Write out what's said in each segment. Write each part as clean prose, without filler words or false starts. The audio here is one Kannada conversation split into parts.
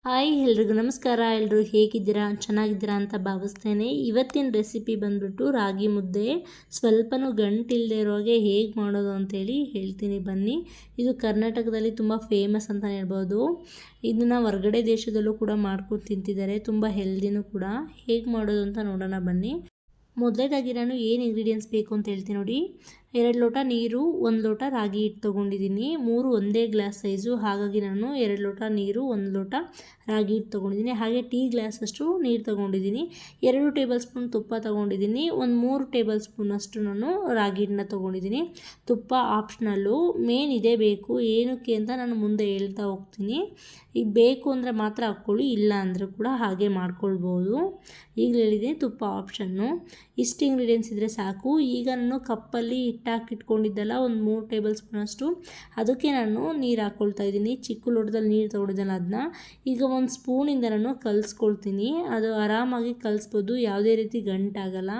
ಹಾಯ್ ಎಲ್ರಿಗೂ ನಮಸ್ಕಾರ. ಎಲ್ಲರೂ ಹೇಗಿದ್ದೀರಾ? ಚೆನ್ನಾಗಿದ್ದೀರಾ ಅಂತ ಭಾವಿಸ್ತೇನೆ. ಇವತ್ತಿನ ರೆಸಿಪಿ ಬಂದ್ಬಿಟ್ಟು ರಾಗಿ ಮುದ್ದೆ. ಸ್ವಲ್ಪನೂ ಗಂಟಿಲ್ಲದೆ ಇರೋ ಹಾಗೆ ಹೇಗೆ ಮಾಡೋದು ಅಂತೇಳಿ ಹೇಳ್ತೀನಿ ಬನ್ನಿ. ಇದು ಕರ್ನಾಟಕದಲ್ಲಿ ತುಂಬ ಫೇಮಸ್ ಅಂತಲೇ ಹೇಳ್ಬೋದು. ಇದನ್ನು ಹೊರಗಡೆ ದೇಶದಲ್ಲೂ ಕೂಡ ಮಾಡ್ಕೊಂಡು ತಿಂತಿದ್ದಾರೆ. ತುಂಬ ಹೆಲ್ದಿನೂ ಕೂಡ. ಹೇಗೆ ಮಾಡೋದು ಅಂತ ನೋಡೋಣ ಬನ್ನಿ. ಮೊದಲೇದಾಗಿ ನಾನು ಏನು ಇಂಗ್ರೀಡಿಯೆಂಟ್ಸ್ ಬೇಕು ಅಂತ ಹೇಳ್ತೀನಿ ನೋಡಿ. 2 ಲೋಟ ನೀರು, 1 ಲೋಟ ರಾಗಿ ಹಿಟ್ಟು ತೊಗೊಂಡಿದ್ದೀನಿ. 3 ಒಂದೇ ಗ್ಲಾಸ್ ಸೈಜು, ಹಾಗಾಗಿ ನಾನು 2 ಲೋಟ ನೀರು, 1 ಲೋಟ ರಾಗಿ ಹಿಟ್ಟು ತೊಗೊಂಡಿದ್ದೀನಿ. ಹಾಗೆ ಟೀ ಗ್ಲಾಸಷ್ಟು ನೀರು ತೊಗೊಂಡಿದ್ದೀನಿ. 2 ಟೇಬಲ್ ಸ್ಪೂನ್ ತುಪ್ಪ ತೊಗೊಂಡಿದ್ದೀನಿ. ಒಂದು 3 ಟೇಬಲ್ ಸ್ಪೂನಷ್ಟು ನಾನು ರಾಗಿ ಹಿಟ್ಟನ್ನ ತೊಗೊಂಡಿದ್ದೀನಿ. ತುಪ್ಪ ಆಪ್ಷನಲ್ಲು, ಮೇನ್ ಇದೇ ಬೇಕು. ಏನಕ್ಕೆ ಅಂತ ನಾನು ಮುಂದೆ ಹೇಳ್ತಾ ಹೋಗ್ತೀನಿ. ಈಗ ಬೇಕು ಅಂದರೆ ಮಾತ್ರ ಹಾಕ್ಕೊಳ್ಳಿ, ಇಲ್ಲ ಅಂದರೆ ಕೂಡ ಹಾಗೆ ಮಾಡ್ಕೊಳ್ಬೋದು. ಈಗಲೇ ಹೇಳಿದ್ದೀನಿ, ತುಪ್ಪ ಆಪ್ಷನ್ನು. ಇಷ್ಟು ಇಂಗ್ರೀಡಿಯೆಂಟ್ಸ್ ಇದ್ದರೆ ಸಾಕು. ಈಗ ನಾನು ಕಪ್ಪಲ್ಲಿ ಹಿಟ್ಟಾಕಿಟ್ಕೊಂಡಿದ್ದಲ್ಲ, ಒಂದು 3 ಟೇಬಲ್ ಸ್ಪೂನಷ್ಟು, ಅದಕ್ಕೆ ನಾನು ನೀರು ಹಾಕ್ಕೊಳ್ತಾ ಇದ್ದೀನಿ. ಚಿಕ್ಕ ಲೋಟದಲ್ಲಿ ನೀರು ತೊಗೊಂಡಿದ್ದಲ್ಲ ಅದನ್ನ ಈಗ ಒಂದು ಸ್ಪೂನಿಂದ ನಾನು ಕಲಿಸ್ಕೊಳ್ತೀನಿ. ಅದು ಆರಾಮಾಗಿ ಕಲಿಸ್ಬೋದು, ಯಾವುದೇ ರೀತಿ ಗಂಟಾಗಲ್ಲ.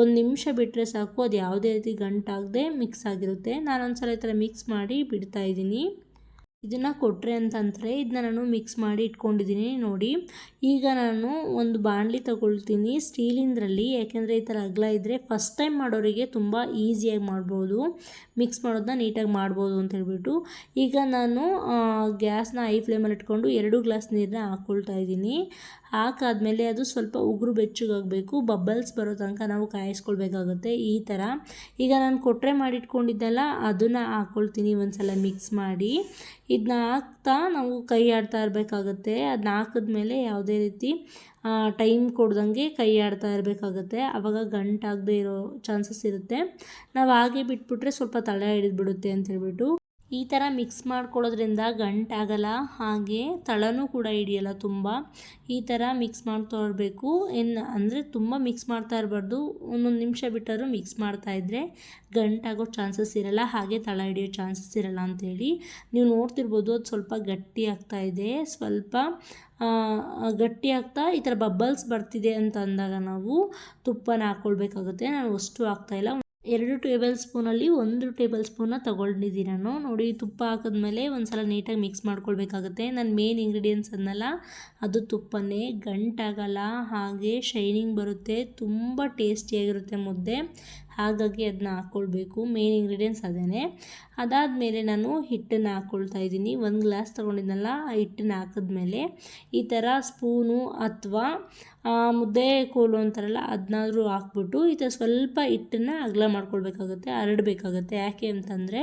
1 ನಿಮಿಷ ಬಿಟ್ಟರೆ ಸಾಕು, ಅದು ಯಾವುದೇ ರೀತಿ ಗಂಟಾಗದೆ ಮಿಕ್ಸ್ ಆಗಿರುತ್ತೆ. ನಾನೊಂದು ಸಲ ಈ ಥರ ಮಿಕ್ಸ್ ಮಾಡಿ ಬಿಡ್ತಾಯಿದ್ದೀನಿ. ಇದನ್ನು ಕೊಟ್ಟರೆ ಅಂತಂದರೆ ಇದನ್ನ ನಾನು ಮಿಕ್ಸ್ ಮಾಡಿ ಇಟ್ಕೊಂಡಿದ್ದೀನಿ ನೋಡಿ. ಈಗ ನಾನು ಒಂದು ಬಾಣಲಿ ತಗೊಳ್ತೀನಿ ಸ್ಟೀಲಿಂದ್ರಲ್ಲಿ, ಯಾಕೆಂದರೆ ಈ ಥರ ಅಗಲ ಇದ್ದರೆ ಫಸ್ಟ್ ಟೈಮ್ ಮಾಡೋರಿಗೆ ತುಂಬ ಈಸಿಯಾಗಿ ಮಾಡ್ಬೋದು, ಮಿಕ್ಸ್ ಮಾಡೋದನ್ನ ನೀಟಾಗಿ ಮಾಡ್ಬೋದು ಅಂತ ಹೇಳ್ಬಿಟ್ಟು. ಈಗ ನಾನು ಗ್ಯಾಸ್ನ ಹೈ ಫ್ಲೇಮಲ್ಲಿ ಇಟ್ಕೊಂಡು 2 ಗ್ಲಾಸ್ ನೀರನ್ನ ಹಾಕ್ಕೊಳ್ತಾ ಇದ್ದೀನಿ. ಹಾಕಾದ್ಮೇಲೆ ಅದು ಸ್ವಲ್ಪ ಉಗುರು ಬೆಚ್ಚಗಾಗಬೇಕು, ಬಬಲ್ಸ್ ಬರೋ ತನಕ ನಾವು ಕಾಯಿಸ್ಕೊಳ್ಬೇಕಾಗುತ್ತೆ ಈ ಥರ. ಈಗ ನಾನು ಕೊಟ್ಟರೆ ಮಾಡಿಟ್ಕೊಂಡಿದ್ದಲ್ಲ ಅದನ್ನು ಹಾಕ್ಕೊಳ್ತೀನಿ ಒಂದು ಸಲ ಮಿಕ್ಸ್ ಮಾಡಿ. ಇದನ್ನ ಹಾಕ್ತಾ ನಾವು ಕೈ ಆಡ್ತಾ ಇರಬೇಕಾಗತ್ತೆ. ಅದನ್ನ ಹಾಕಿದ್ಮೇಲೆ ಯಾವುದೇ ರೀತಿ ಟೈಮ್ ಕೊಡ್ದಂಗೆ ಕೈ ಆಡ್ತಾ ಇರಬೇಕಾಗತ್ತೆ, ಆವಾಗ ಗಂಟಾಗದೆ ಇರೋ ಚಾನ್ಸಸ್ ಇರುತ್ತೆ. ನಾವು ಹಾಗೆ ಬಿಟ್ಬಿಟ್ರೆ ಸ್ವಲ್ಪ ತಳ ಹಿಡಿದ್ಬಿಡುತ್ತೆ ಅಂತ ಹೇಳ್ಬಿಟ್ಟು ಈ ಥರ ಮಿಕ್ಸ್ ಮಾಡ್ಕೊಳ್ಳೋದ್ರಿಂದ ಗಂಟಾಗಲ್ಲ, ಹಾಗೆ ತಳನೂ ಕೂಡ ಹಿಡಿಯಲ್ಲ ತುಂಬ. ಈ ಥರ ಮಿಕ್ಸ್ ಮಾಡ್ತಾ ಇರಬೇಕು. ಅಂದರೆ ತುಂಬ ಮಿಕ್ಸ್ ಮಾಡ್ತಾ ಇರಬಾರ್ದು, ಒಂದೊಂದು ನಿಮಿಷ ಬಿಟ್ಟಾದರೂ ಮಿಕ್ಸ್ ಮಾಡ್ತಾಯಿದ್ರೆ ಗಂಟಾಗೋ ಚಾನ್ಸಸ್ ಇರಲ್ಲ, ಹಾಗೆ ತಳ ಹಿಡಿಯೋ ಚಾನ್ಸಸ್ ಇರಲ್ಲ ಅಂಥೇಳಿ. ನೀವು ನೋಡ್ತಿರ್ಬೋದು ಅದು ಸ್ವಲ್ಪ ಗಟ್ಟಿ ಆಗ್ತಾಯಿದೆ. ಸ್ವಲ್ಪ ಗಟ್ಟಿ ಆಗ್ತಾ ಈ ಥರ ಬಬಲ್ಸ್ ಬರ್ತಿದೆ ಅಂತ ಅಂದಾಗ ನಾವು ತುಪ್ಪನ ಹಾಕ್ಕೊಳ್ಬೇಕಾಗುತ್ತೆ. ನಾನು ಅಷ್ಟು ಹಾಕ್ತಾಯಿಲ್ಲ, 2 ಟೇಬಲ್ ಸ್ಪೂನಲ್ಲಿ 1 ಟೇಬಲ್ ಸ್ಪೂನ ತೊಗೊಂಡಿದ್ದೀನಿ ನಾನು ನೋಡಿ. ತುಪ್ಪ ಹಾಕಿದ್ಮೇಲೆ ಒಂದು ಸಲ ನೀಟಾಗಿ ಮಿಕ್ಸ್ ಮಾಡ್ಕೊಳ್ಬೇಕಾಗುತ್ತೆ. ನನ್ನ ಮೇನ್ ಇಂಗ್ರೀಡಿಯೆಂಟ್ಸ್ ಅನ್ನಲ್ಲ, ಅದು ತುಪ್ಪನೇ. ಗಂಟಾಗಲ್ಲ, ಹಾಗೆ ಶೈನಿಂಗ್ ಬರುತ್ತೆ, ತುಂಬ ಟೇಸ್ಟಿಯಾಗಿರುತ್ತೆ ಮುದ್ದೆ, ಹಾಗಾಗಿ ಅದನ್ನ ಹಾಕ್ಕೊಳ್ಬೇಕು. ಮೇನ್ ಇಂಗ್ರೀಡಿಯೆಂಟ್ಸ್ ಅದೇ. ಅದಾದಮೇಲೆ ನಾನು ಹಿಟ್ಟನ್ನು ಹಾಕ್ಕೊಳ್ತಾ ಇದ್ದೀನಿ. 1 ಗ್ಲಾಸ್ ತೊಗೊಂಡಿದ್ನಲ್ಲ, ಆ ಹಿಟ್ಟನ್ನು ಹಾಕಿದ್ಮೇಲೆ ಈ ಥರ ಸ್ಪೂನು ಅಥವಾ ಮುದ್ದೆ ಕೋಲು ಅಂತಾರಲ್ಲ ಅದನ್ನಾದರೂ ಹಾಕ್ಬಿಟ್ಟು ಈ ಥರ ಸ್ವಲ್ಪ ಹಿಟ್ಟನ್ನು ಅಗಲ ಮಾಡ್ಕೊಳ್ಬೇಕಾಗುತ್ತೆ, ಹರಡಬೇಕಾಗುತ್ತೆ. ಯಾಕೆ ಅಂತಂದರೆ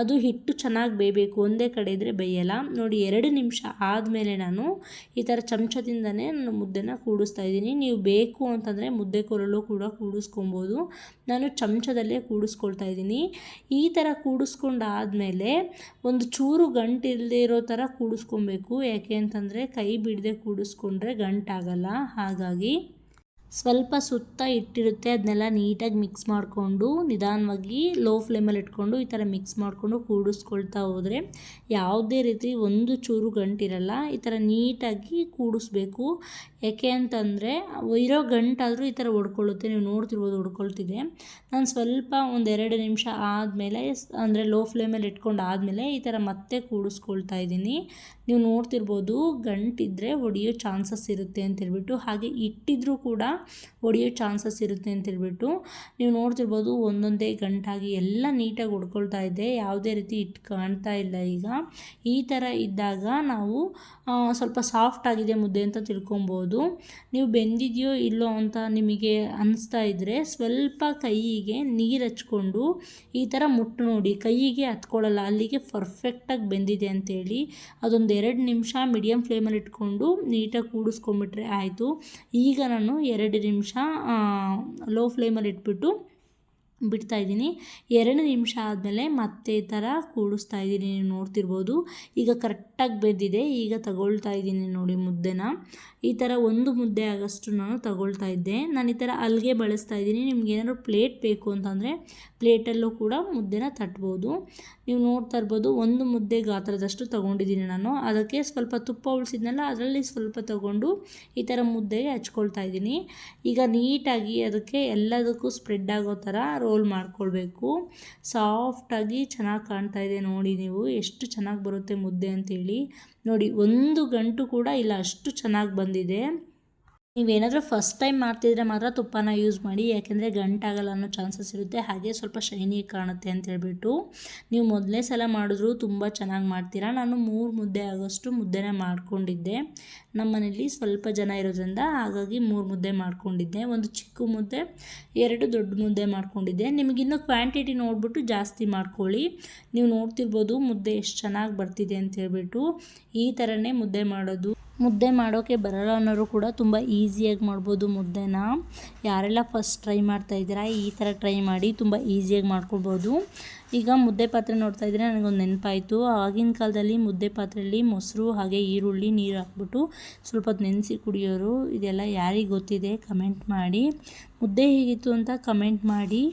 ಅದು ಹಿಟ್ಟು ಚೆನ್ನಾಗಿ ಬೇಯಬೇಕು, ಒಂದೇ ಕಡೆ ಇದ್ದರೆ ಬೇಯಲ್ಲ ನೋಡಿ. 2 ನಿಮಿಷ ಆದಮೇಲೆ ನಾನು ಈ ಥರ ಚಮಚದಿಂದನೇ ನಾನು ಮುದ್ದೆನ ಕೂಡಿಸ್ತಾ ಇದ್ದೀನಿ. ನೀವು ಬೇಕು ಅಂತಂದರೆ ಮುದ್ದೆ ಕೋಲಲ್ಲೂ ಕೂಡ ಕೂಡಿಸ್ಕೊಬೋದು. ನಾನು ಚಮಚದಲ್ಲೇ ಕೂಡಿಸ್ಕೊಳ್ತಾ ಇದ್ದೀನಿ. ಈ ಥರ ಕೂಡಿಸ್ಕೊಂಡಾದಮೇಲೆ ಒಂದು ಚೂರು ಗಂಟಿಲ್ಲದೆ ಇರೋ ಥರ ಕೂಡಿಸ್ಕೊಬೇಕು. ಯಾಕೆ ಅಂತಂದರೆ ಕೈ ಬಿಡದೆ ಕೂಡಿಸ್ಕೊಂಡ್ರೆ ಗಂಟಾಗಲ್ಲ. ಹಾಗಾಗಿ ಸ್ವಲ್ಪ ಸುತ್ತ ಇಟ್ಟಿರುತ್ತೆ, ಅದನ್ನೆಲ್ಲ ನೀಟಾಗಿ ಮಿಕ್ಸ್ ಮಾಡಿಕೊಂಡು ನಿಧಾನವಾಗಿ ಲೋ ಫ್ಲೇಮಲ್ಲಿ ಇಟ್ಕೊಂಡು ಈ ಥರ ಮಿಕ್ಸ್ ಮಾಡಿಕೊಂಡು ಕೂಡಿಸ್ಕೊಳ್ತಾ ಹೋದರೆ ಯಾವುದೇ ರೀತಿ ಒಂದು ಚೂರು ಗಂಟಿರಲ್ಲ. ಈ ಥರ ನೀಟಾಗಿ ಕೂಡಿಸ್ಬೇಕು. ಯಾಕೆ ಅಂತಂದರೆ ಇರೋ ಗಂಟಾದರೂ ಈ ಥರ ಹೊಡ್ಕೊಳ್ಳುತ್ತೆ, ನೀವು ನೋಡ್ತಿರ್ಬೋದು ಹೊಡ್ಕೊಳ್ತಿದೆ. ನಾನು ಸ್ವಲ್ಪ ಒಂದು 2 ನಿಮಿಷ ಆದಮೇಲೆ, ಅಂದರೆ ಲೋ ಫ್ಲೇಮಲ್ಲಿ ಇಟ್ಕೊಂಡು ಆದಮೇಲೆ ಈ ಥರ ಮತ್ತೆ ಕೂಡಿಸ್ಕೊಳ್ತಾ ಇದ್ದೀನಿ. ನೀವು ನೋಡ್ತಿರ್ಬೋದು ಗಂಟಿದ್ದರೆ ಹೊಡೆಯೋ ಚಾನ್ಸಸ್ ಇರುತ್ತೆ ಅಂತೇಳ್ಬಿಟ್ಟು, ಹಾಗೆ ಇಟ್ಟಿದ್ರೂ ಕೂಡ ಹೊಡೆಯೋ ಚಾನ್ಸಸ್ ಇರುತ್ತೆ ಅಂತೇಳ್ಬಿಟ್ಟು. ನೀವು ನೋಡ್ತಿರ್ಬೋದು ಒಂದೊಂದೇ ಗಂಟಾಗಿ ಎಲ್ಲ ನೀಟಾಗಿ ಹೊಡ್ಕೊಳ್ತಾ ಇದೆ, ಯಾವುದೇ ರೀತಿ ಇಟ್ಟು ಕಾಣ್ತಾ ಇಲ್ಲ. ಈಗ ಈ ಥರ ಇದ್ದಾಗ ನಾವು ಸ್ವಲ್ಪ ಸಾಫ್ಟ್ ಆಗಿದೆ ಮುದ್ದೆ ಅಂತ ತಿಳ್ಕೊಬೋದು. ನೀವು ಬೆಂದಿದೆಯೋ ಇಲ್ಲೋ ಅಂತ ನಿಮಗೆ ಅನಿಸ್ತಾ ಇದ್ದರೆ ಸ್ವಲ್ಪ ಕೈಯಿಗೆ ನೀರು ಹಚ್ಕೊಂಡು ಈ ಥರ ಮುಟ್ಟು ನೋಡಿ, ಕೈಯಿಗೆ ಹತ್ಕೊಳ್ಳಲ್ಲ, ಅಲ್ಲಿಗೆ ಪರ್ಫೆಕ್ಟಾಗಿ ಬೆಂದಿದೆ ಅಂತೇಳಿ. ಅದೊಂದು 2 ನಿಮಿಷ ಮೀಡಿಯಮ್ ಫ್ಲೇಮಲ್ಲಿ ಇಟ್ಕೊಂಡು ನೀಟಾಗಿ ಕೂಡಿಸ್ಕೊಂಬಿಟ್ರೆ ಆಯಿತು. ಈಗ ನಾನು 2 ನಿಮಿಷ ಲೋ ಫ್ಲೇಮಲ್ಲಿ ಇಟ್ಬಿಟ್ಟು ಬಿಡ್ತಾಯಿದ್ದೀನಿ. 2 ನಿಮಿಷ ಆದಮೇಲೆ ಮತ್ತೆ ಈ ಥರ ಕೂಡಿಸ್ತಾ ಇದ್ದೀನಿ. ನೀವು ನೋಡ್ತಿರ್ಬೋದು ಈಗ ಕರೆಕ್ಟಾಗಿ ಬೆಂದಿದೆ. ಈಗ ತಗೊಳ್ತಾ ಇದ್ದೀನಿ ನೋಡಿ ಮುದ್ದೆನ. ಈ ಥರ ಒಂದು ಮುದ್ದೆ ಆಗೋಷ್ಟು ನಾನು ತಗೊಳ್ತಾ ಇದ್ದೆ. ನಾನು ಈ ಥರ ಹಲ್ಗೆ ಬಳಸ್ತಾ ಇದ್ದೀನಿ. ನಿಮ್ಗೆ ಏನಾದ್ರು ಪ್ಲೇಟ್ ಬೇಕು ಅಂತಂದರೆ ಪ್ಲೇಟಲ್ಲೂ ಕೂಡ ಮುದ್ದೆನ ತಟ್ಬೋದು. ನೀವು ನೋಡ್ತಾ ಇರ್ಬೋದು ಒಂದು ಮುದ್ದೆ ಗಾತ್ರದಷ್ಟು ತೊಗೊಂಡಿದ್ದೀನಿ ನಾನು. ಅದಕ್ಕೆ ಸ್ವಲ್ಪ ತುಪ್ಪ ಉಳಿಸಿದ್ನಲ್ಲ, ಅದರಲ್ಲಿ ಸ್ವಲ್ಪ ತೊಗೊಂಡು ಈ ಥರ ಮುದ್ದೆಗೆ ಹಚ್ಕೊಳ್ತಾ ಇದ್ದೀನಿ. ಈಗ ನೀಟಾಗಿ ಅದಕ್ಕೆ ಎಲ್ಲದಕ್ಕೂ ಸ್ಪ್ರೆಡ್ ಆಗೋ ಥರ ರೋಲ್ ರೋಲ್ ಮಾಡ್ಕೊಳ್ಬೇಕು. ಸಾಫ್ಟಾಗಿ ಚೆನ್ನಾಗಿ ಕಾಣ್ತಾ ಇದೆ ನೋಡಿ, ನೀವು ಎಷ್ಟು ಚೆನ್ನಾಗಿ ಬರುತ್ತೆ ಮುದ್ದೆ ಅಂತೇಳಿ. ನೋಡಿ, ಒಂದು ಗಂಟು ಕೂಡ ಇಲ್ಲ, ಅಷ್ಟು ಚೆನ್ನಾಗಿ ಬಂದಿದೆ. ನೀವೇನಾದರೂ ಫಸ್ಟ್ ಟೈಮ್ ಮಾಡ್ತಿದ್ರೆ ಮಾತ್ರ ತುಪ್ಪನ ಯೂಸ್ ಮಾಡಿ, ಯಾಕೆಂದರೆ ಗಂಟಾಗಲ್ಲ ಅನ್ನೋ ಚಾನ್ಸಸ್ ಇರುತ್ತೆ, ಹಾಗೆ ಸ್ವಲ್ಪ ಶೈನಿ ಕಾಣುತ್ತೆ ಅಂತ ಹೇಳ್ಬಿಟ್ಟು. ನೀವು ಮೊದಲನೇ ಸಲ ಮಾಡಿದ್ರೂ ತುಂಬ ಚೆನ್ನಾಗಿ ಮಾಡ್ತೀರಾ. ನಾನು 3 ಮುದ್ದೆ ಆಗೋಷ್ಟು ಮುದ್ದೆನ ಮಾಡ್ಕೊಂಡಿದ್ದೆ. ನಮ್ಮ ಮನೇಲಿ ಸ್ವಲ್ಪ ಜನ ಇರೋದ್ರಿಂದ ಹಾಗಾಗಿ 3 ಮುದ್ದೆ ಮಾಡ್ಕೊಂಡಿದ್ದೆ. ಒಂದು ಚಿಕ್ಕ ಮುದ್ದೆ, 2 ದೊಡ್ಡ ಮುದ್ದೆ ಮಾಡ್ಕೊಂಡಿದ್ದೆ. ನಿಮಗಿನ್ನೂ ಕ್ವಾಂಟಿಟಿ ನೋಡಿಬಿಟ್ಟು ಜಾಸ್ತಿ ಮಾಡ್ಕೊಳ್ಳಿ. ನೀವು ನೋಡ್ತಿರ್ಬೋದು ಮುದ್ದೆ ಎಷ್ಟು ಚೆನ್ನಾಗಿ ಬರ್ತಿದೆ ಅಂತ ಹೇಳ್ಬಿಟ್ಟು. ಈ ಥರನೇ ಮುದ್ದೆ ಮಾಡೋದು. ಮುದ್ದೆ ಮಾಡೋಕ್ಕೆ ಬರಲ್ಲ ಅನ್ನೋರು ಕೂಡ ತುಂಬ ಈಸಿಯಾಗಿ ಮಾಡ್ಬೋದು ಮುದ್ದೆನ. ಯಾರೆಲ್ಲ ಫಸ್ಟ್ ಟ್ರೈ ಮಾಡ್ತಾ ಇದ್ದೀರಾ, ಈ ಥರ ಟ್ರೈ ಮಾಡಿ, ತುಂಬ ಈಸಿಯಾಗಿ ಮಾಡ್ಕೊಳ್ಬೋದು. ಈಗ ಮುದ್ದೆ ಪಾತ್ರೆ ನೋಡ್ತಾ ಇದ್ದರೆ ನನಗೊಂದು ನೆನಪಾಯಿತು. ಆಗಿನ ಕಾಲದಲ್ಲಿ ಮುದ್ದೆ ಪಾತ್ರೆಯಲ್ಲಿ ಮೊಸರು ಹಾಗೆ ಈರುಳ್ಳಿ ನೀರು ಹಾಕ್ಬಿಟ್ಟು ಸ್ವಲ್ಪ ಹೊತ್ತು ನೆನೆಸಿ ಕುಡಿಯೋರು. ಇದೆಲ್ಲ ಯಾರಿಗೆ ಗೊತ್ತಿದೆ ಕಮೆಂಟ್ ಮಾಡಿ. ಮುದ್ದೆ ಹೇಗಿತ್ತು ಅಂತ ಕಮೆಂಟ್ ಮಾಡಿ,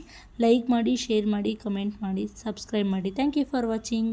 ಲೈಕ್ ಮಾಡಿ, ಶೇರ್ ಮಾಡಿ, ಕಮೆಂಟ್ ಮಾಡಿ, ಸಬ್ಸ್ಕ್ರೈಬ್ ಮಾಡಿ. Thank you for watching.